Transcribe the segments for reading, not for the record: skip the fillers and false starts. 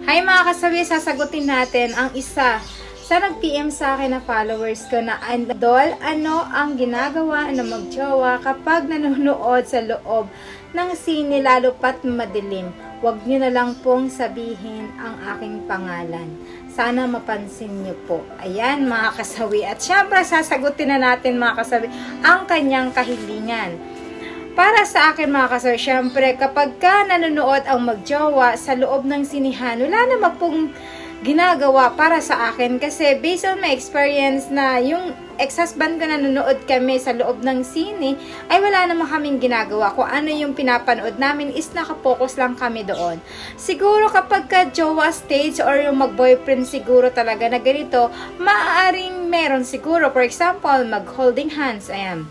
Hi mga kasabi, sasagutin natin ang isa sa nag-PM sa akin na followers ko na Idol, ano ang ginagawa na magjowa kapag nanonood sa loob ng sine lalo pat madilim? Huwag nyo na lang pong sabihin ang aking pangalan. Sana mapansin nyo po. Ayan mga kasawi. At syempre sasagutin na natin mga kasawi ang kanyang kahilingan. Para sa akin mga kasawi, syempre kapag ka nanonood ang magjowa sa loob ng sinihan, wala naman pong ginagawa para sa akin kasi based on my experience na yung ex-husband ko nanonood kami sa loob ng sine ay wala naman kaming ginagawa. Kung ano yung pinapanood namin is nakapokus lang kami doon. Siguro kapag ka jowa stage or yung mag-boyfriend siguro talaga na ganito, maaaring meron siguro. For example, mag-holding hands. Ayan.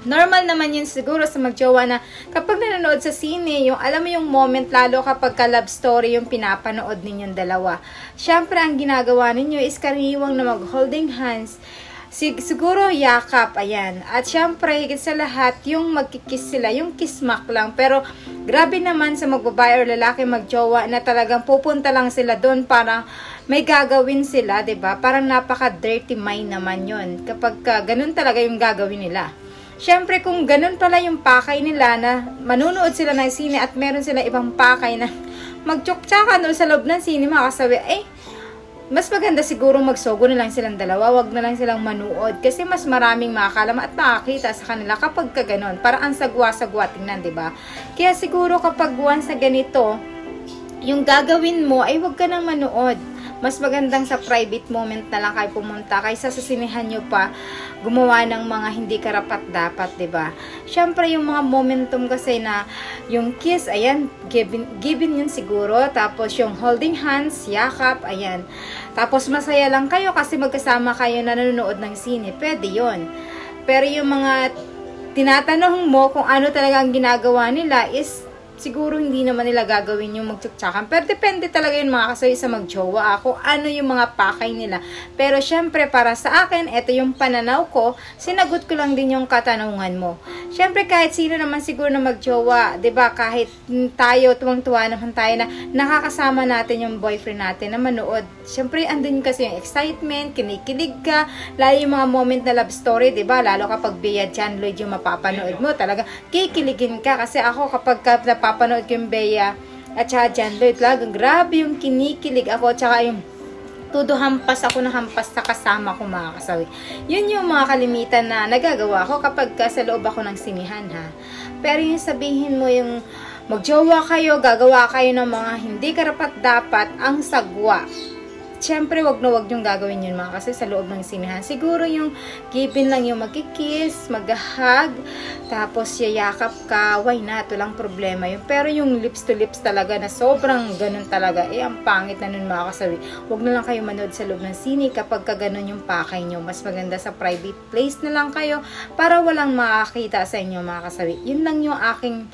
Normal naman yun siguro sa magjowa na kapag nanonood sa sine, yung alam mo yung moment lalo kapag ka love story yung pinapanood ninyong dalawa. Syempre ang ginagawa ninyo is karaniwang na mag-holding hands. Siguro yakap, ayan. At syempre higit sa lahat yung magkikiss sila, yung kissmak lang. Pero grabe naman sa magbabae or lalaki magjowa na talagang pupunta lang sila doon para may gagawin sila, 'di ba? Parang napaka-dirty mind naman yun kapag ganun talaga yung gagawin nila. Siyempre, kung ganun pala yung pakay nila na manunood sila ng sine at meron sila ibang pakay na magtsuktsakan o sa loob ng sine, mga kasabi, mas maganda siguro magsogo na lang silang dalawa, wag na lang silang manuod kasi mas maraming makakalama at makakita sa kanila kapag kaganon. Para ang sagwa-sagwa tingnan, diba? Kaya siguro kapag once sa ganito, yung gagawin mo ay wag ka nang manood. Mas magandang sa private moment na lang kayo pumunta kaysa sa sinihan nyo pa gumawa ng mga hindi karapat-dapat, diba? Syempre, yung mga momentum kasi na yung kiss, ayan, given yun siguro. Tapos, yung holding hands, yakap, ayan. Tapos, masaya lang kayo kasi magkasama kayo na nanonood ng sine. Pwede yun. Pero yung mga tinatanong mo kung ano talaga ang ginagawa nila is siguro hindi naman nila gagawin yung magtsuktsakan. Pero depende talaga yun mga kasawi sa magjowa ako. Ano yung mga pakay nila. Pero syempre para sa akin, ito yung pananaw ko. Sinagot ko lang din yung katanungan mo. Syempre kahit sino naman siguro na magjowa. 'Di ba? Kahit tayo, tuwang-tuwa naman tayo na nakakasama natin yung boyfriend natin na manood. Syempre andun kasi yung excitement, kinikilig ka. Lalo yung mga moment na love story. 'Di ba? Lalo kapag Bea Jan Lloyd yung mapapanood mo. Talaga kikiligin ka. Kasi ako kapag napapanood ko yung Bea at saka Jan Lloyd, talagang grabe yung kinikilig ako, at saka yung todo hampas ako na hampas sa kasama ko mga kasawi. Yun yung mga kalimitan na nagagawa ko kapag sa loob ako ng sinihan, ha. Pero yung sabihin mo yung magjowa kayo, gagawa kayo ng mga hindi karapat-dapat, ang sagwa. Siyempre, wag na wag yung gagawin yun mga kasi sa loob ng sinihan. Siguro yung given lang yung magkikiss, mag-hug, tapos yayakap ka, why not? Walang problema yun. Pero yung lips to lips talaga na sobrang ganun talaga, ang pangit na nun mga kasawi. Wag na lang kayo manood sa loob ng sine kapag ganun yung pakay nyo. Mas maganda sa private place na lang kayo para walang makakita sa inyo mga kasawi. Yun lang yung aking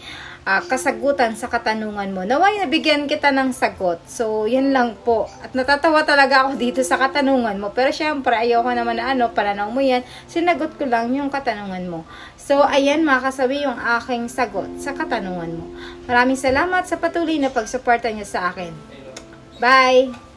kasagutan sa katanungan mo. Naway nabigyan kita ng sagot. So, yan lang po. At natatawa talaga ako dito sa katanungan mo. Pero syempre, ayoko naman na pananaw mo yan. Sinagot ko lang yung katanungan mo. So, ayan mga kasawi yung aking sagot sa katanungan mo. Maraming salamat sa patuloy na pagsuporta niyo sa akin. Bye!